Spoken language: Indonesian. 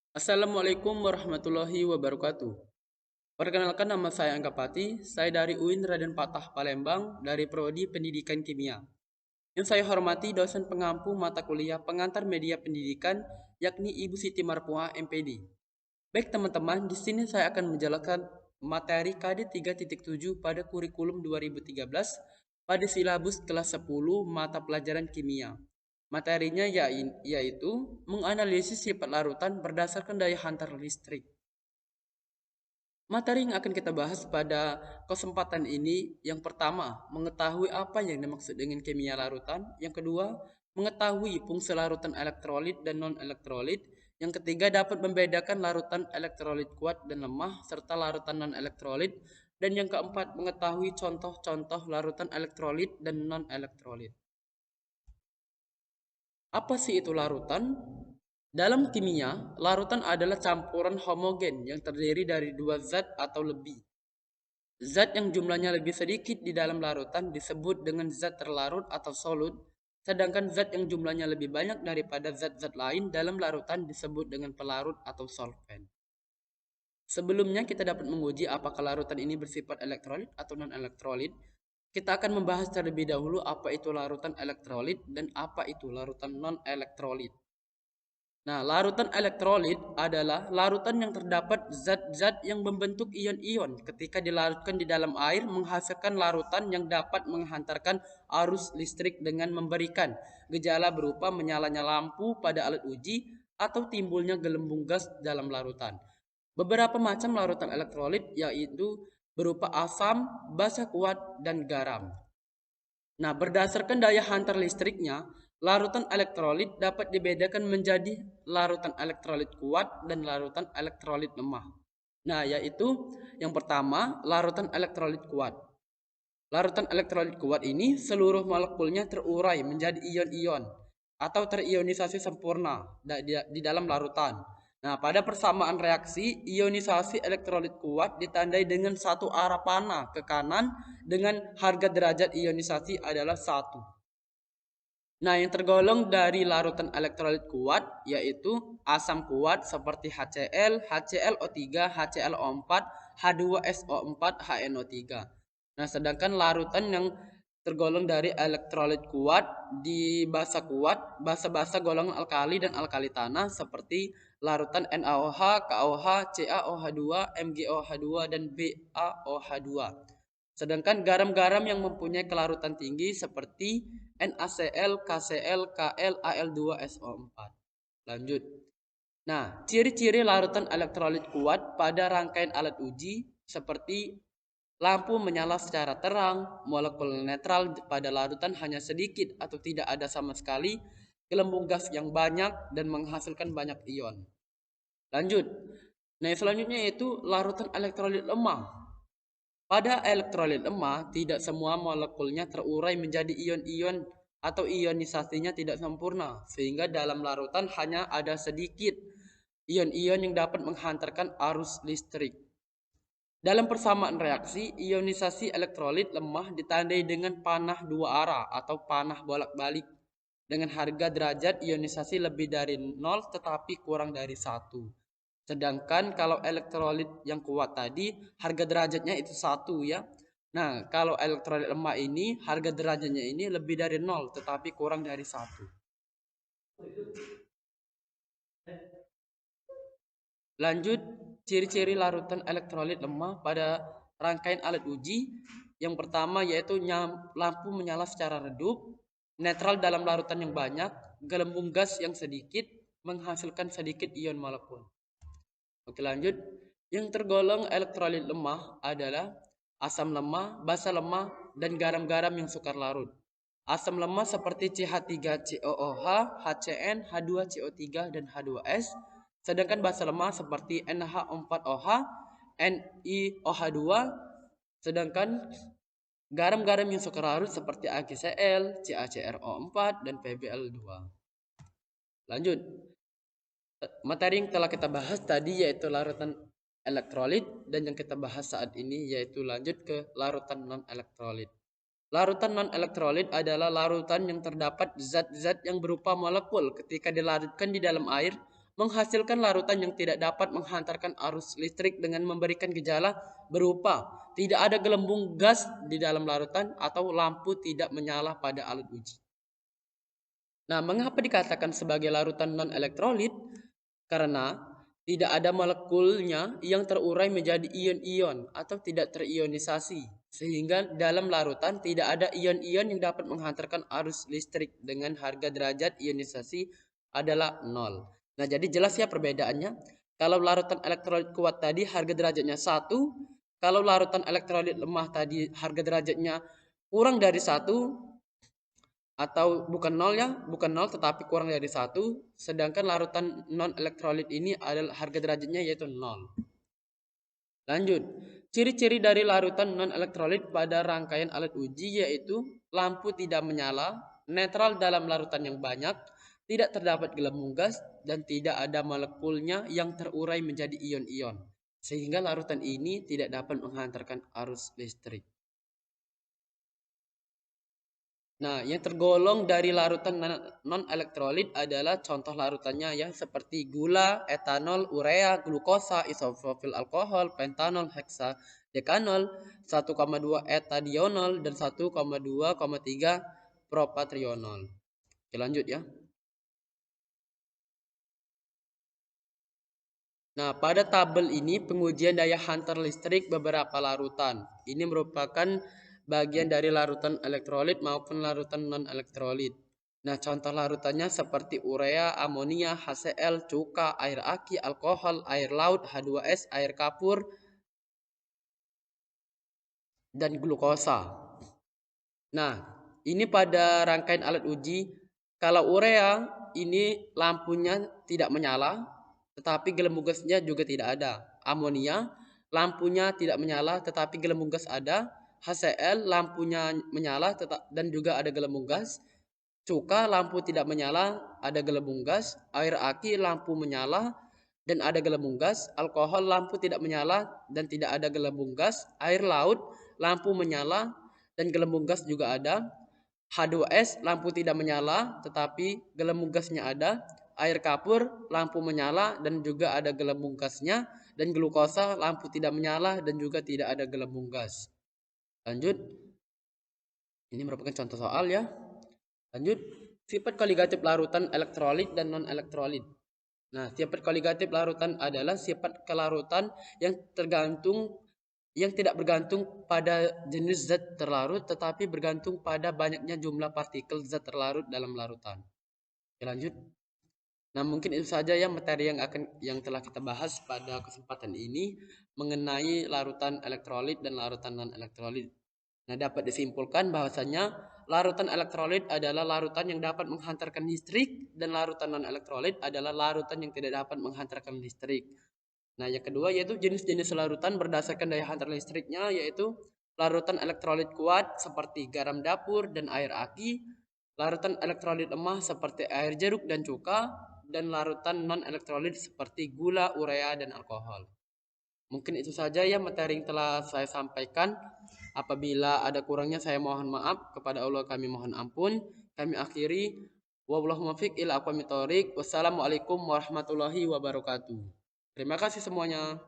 Assalamualaikum warahmatullahi wabarakatuh. Perkenalkan, nama saya Anggapati. Saya dari UIN Raden Patah Palembang dari Prodi Pendidikan Kimia. Yang saya hormati dosen pengampu mata kuliah pengantar media pendidikan, yakni Ibu Siti Marpuha MPD. Baik teman-teman, di sini saya akan menjelaskan materi KD 3.7 pada kurikulum 2013 pada silabus kelas 10 mata pelajaran kimia. Materinya yaitu menganalisis sifat larutan berdasarkan daya hantar listrik. Materi yang akan kita bahas pada kesempatan ini, yang pertama, mengetahui apa yang dimaksud dengan kimia larutan. Yang kedua, mengetahui fungsi larutan elektrolit dan non-elektrolit. Yang ketiga, dapat membedakan larutan elektrolit kuat dan lemah, serta larutan non-elektrolit. Dan yang keempat, mengetahui contoh-contoh larutan elektrolit dan non-elektrolit. Apa sih itu larutan? Dalam kimia, larutan adalah campuran homogen yang terdiri dari dua zat atau lebih. Zat yang jumlahnya lebih sedikit di dalam larutan disebut dengan zat terlarut atau solut, sedangkan zat yang jumlahnya lebih banyak daripada zat-zat lain dalam larutan disebut dengan pelarut atau solvent. Sebelumnya kita dapat menguji apakah larutan ini bersifat elektrolit atau non-elektrolit. Kita akan membahas terlebih dahulu apa itu larutan elektrolit dan apa itu larutan non-elektrolit. Nah, larutan elektrolit adalah larutan yang terdapat zat-zat yang membentuk ion-ion ketika dilarutkan di dalam air, menghasilkan larutan yang dapat menghantarkan arus listrik dengan memberikan gejala berupa menyalanya lampu pada alat uji atau timbulnya gelembung gas dalam larutan. Beberapa macam larutan elektrolit yaitu berupa asam, basa kuat, dan garam. Nah, berdasarkan daya hantar listriknya, larutan elektrolit dapat dibedakan menjadi larutan elektrolit kuat dan larutan elektrolit lemah. Nah, yaitu yang pertama, larutan elektrolit kuat. Larutan elektrolit kuat ini seluruh molekulnya terurai menjadi ion-ion atau terionisasi sempurna di dalam larutan. Nah, pada persamaan reaksi, ionisasi elektrolit kuat ditandai dengan satu arah panah ke kanan dengan harga derajat ionisasi adalah 1. Nah, yang tergolong dari larutan elektrolit kuat yaitu asam kuat seperti HCl, HClO3, HClO4, H2SO4, HNO3. Nah, sedangkan larutan yang tergolong dari elektrolit kuat di basa kuat, basa-basa golongan alkali dan alkali tanah seperti larutan NaOH, KOH, CaOH2, MgOH2, dan BaOH2. Sedangkan garam-garam yang mempunyai kelarutan tinggi seperti NaCl, KCl, Kl, Al2SO4. Lanjut. Nah, ciri-ciri larutan elektrolit kuat pada rangkaian alat uji seperti lampu menyala secara terang, molekul netral pada larutan hanya sedikit atau tidak ada sama sekali, gelembung gas yang banyak, dan menghasilkan banyak ion. Lanjut. Nah, selanjutnya yaitu larutan elektrolit lemah. Pada elektrolit lemah, tidak semua molekulnya terurai menjadi ion-ion atau ionisasinya tidak sempurna, sehingga dalam larutan hanya ada sedikit ion-ion yang dapat menghantarkan arus listrik. Dalam persamaan reaksi, ionisasi elektrolit lemah ditandai dengan panah dua arah atau panah bolak-balik dengan harga derajat ionisasi lebih dari 0 tetapi kurang dari 1. Sedangkan kalau elektrolit yang kuat tadi harga derajatnya itu 1 ya. Nah, kalau elektrolit lemah ini harga derajatnya ini lebih dari 0 tetapi kurang dari 1. Lanjut, ciri-ciri larutan elektrolit lemah pada rangkaian alat uji. Yang pertama yaitu lampu menyala secara redup, netral dalam larutan yang banyak, gelembung gas yang sedikit, menghasilkan sedikit ion molekul. Oke, lanjut. Yang tergolong elektrolit lemah adalah asam lemah, basa lemah, dan garam-garam yang sukar larut. Asam lemah seperti CH3COOH, HCN, H2CO3, dan H2S. Sedangkan basa lemah seperti NH4OH, NiOH2. Sedangkan garam-garam yang sukar larut seperti AgCl, CaCrO4, dan PbL2. Lanjut. Materi yang telah kita bahas tadi yaitu larutan elektrolit, dan yang kita bahas saat ini yaitu lanjut ke larutan non-elektrolit. Larutan non-elektrolit adalah larutan yang terdapat zat-zat yang berupa molekul ketika dilarutkan di dalam air menghasilkan larutan yang tidak dapat menghantarkan arus listrik dengan memberikan gejala berupa tidak ada gelembung gas di dalam larutan atau lampu tidak menyala pada alat uji. Nah, mengapa dikatakan sebagai larutan non-elektrolit? Karena tidak ada molekulnya yang terurai menjadi ion-ion atau tidak terionisasi. Sehingga dalam larutan tidak ada ion-ion yang dapat menghantarkan arus listrik dengan harga derajat ionisasi adalah 0. Nah, jadi jelas ya perbedaannya. Kalau larutan elektrolit kuat tadi harga derajatnya 1, kalau larutan elektrolit lemah tadi harga derajatnya kurang dari 1, atau bukan nol ya, bukan nol tetapi kurang dari 1, sedangkan larutan non elektrolit ini adalah harga derajatnya yaitu 0. Lanjut, ciri-ciri dari larutan non elektrolit pada rangkaian alat uji yaitu lampu tidak menyala, netral dalam larutan yang banyak, tidak terdapat gelembung gas, dan tidak ada molekulnya yang terurai menjadi ion-ion, sehingga larutan ini tidak dapat menghantarkan arus listrik. Nah, yang tergolong dari larutan non-elektrolit adalah contoh larutannya ya, seperti gula, etanol, urea, glukosa, isopropil alkohol, pentanol, heksadekanol, 1,2 etadionol, dan 1,2,3 propatrionol. Oke, lanjut ya. Nah, pada tabel ini pengujian daya hantar listrik beberapa larutan. Ini merupakan bagian dari larutan elektrolit maupun larutan non-elektrolit. Nah, contoh larutannya seperti urea, amonia, HCl, cuka, air aki, alkohol, air laut, H2S, air kapur, dan glukosa. Nah, ini pada rangkaian alat uji, kalau urea ini lampunya tidak menyala, tetapi gelembung gasnya juga tidak ada. Amonia, lampunya tidak menyala, tetapi gelembung gas ada. HCl, lampunya menyala dan juga ada gelembung gas. Cuka, lampu tidak menyala, ada gelembung gas. Air aki, lampu menyala dan ada gelembung gas. Alkohol, lampu tidak menyala dan tidak ada gelembung gas. Air laut, lampu menyala dan gelembung gas juga ada. H2S, lampu tidak menyala tetapi gelembung gasnya ada. Air kapur, lampu menyala dan juga ada gelembung gasnya. Dan glukosa, lampu tidak menyala dan juga tidak ada gelembung gas. Lanjut, ini merupakan contoh soal ya. Lanjut, sifat koligatif larutan elektrolit dan non-elektrolit. Nah, sifat koligatif larutan adalah sifat kelarutan yang tidak bergantung pada jenis zat terlarut, tetapi bergantung pada banyaknya jumlah partikel zat terlarut dalam larutan. Oke, lanjut. Nah, mungkin itu saja ya materi yang telah kita bahas pada kesempatan ini mengenai larutan elektrolit dan larutan non-elektrolit. Nah, dapat disimpulkan bahwasanya larutan elektrolit adalah larutan yang dapat menghantarkan listrik dan larutan non-elektrolit adalah larutan yang tidak dapat menghantarkan listrik. Nah, yang kedua yaitu jenis-jenis larutan berdasarkan daya hantar listriknya yaitu larutan elektrolit kuat seperti garam dapur dan air aki, larutan elektrolit lemah seperti air jeruk dan cuka, dan larutan non-elektrolit seperti gula, urea, dan alkohol. Mungkin itu saja ya materi yang telah saya sampaikan. Apabila ada kurangnya saya mohon maaf, kepada Allah kami mohon ampun. Kami akhiri, wallahu muwaffiq ila aqwamit thoriq. Wassalamualaikum warahmatullahi wabarakatuh. Terima kasih semuanya.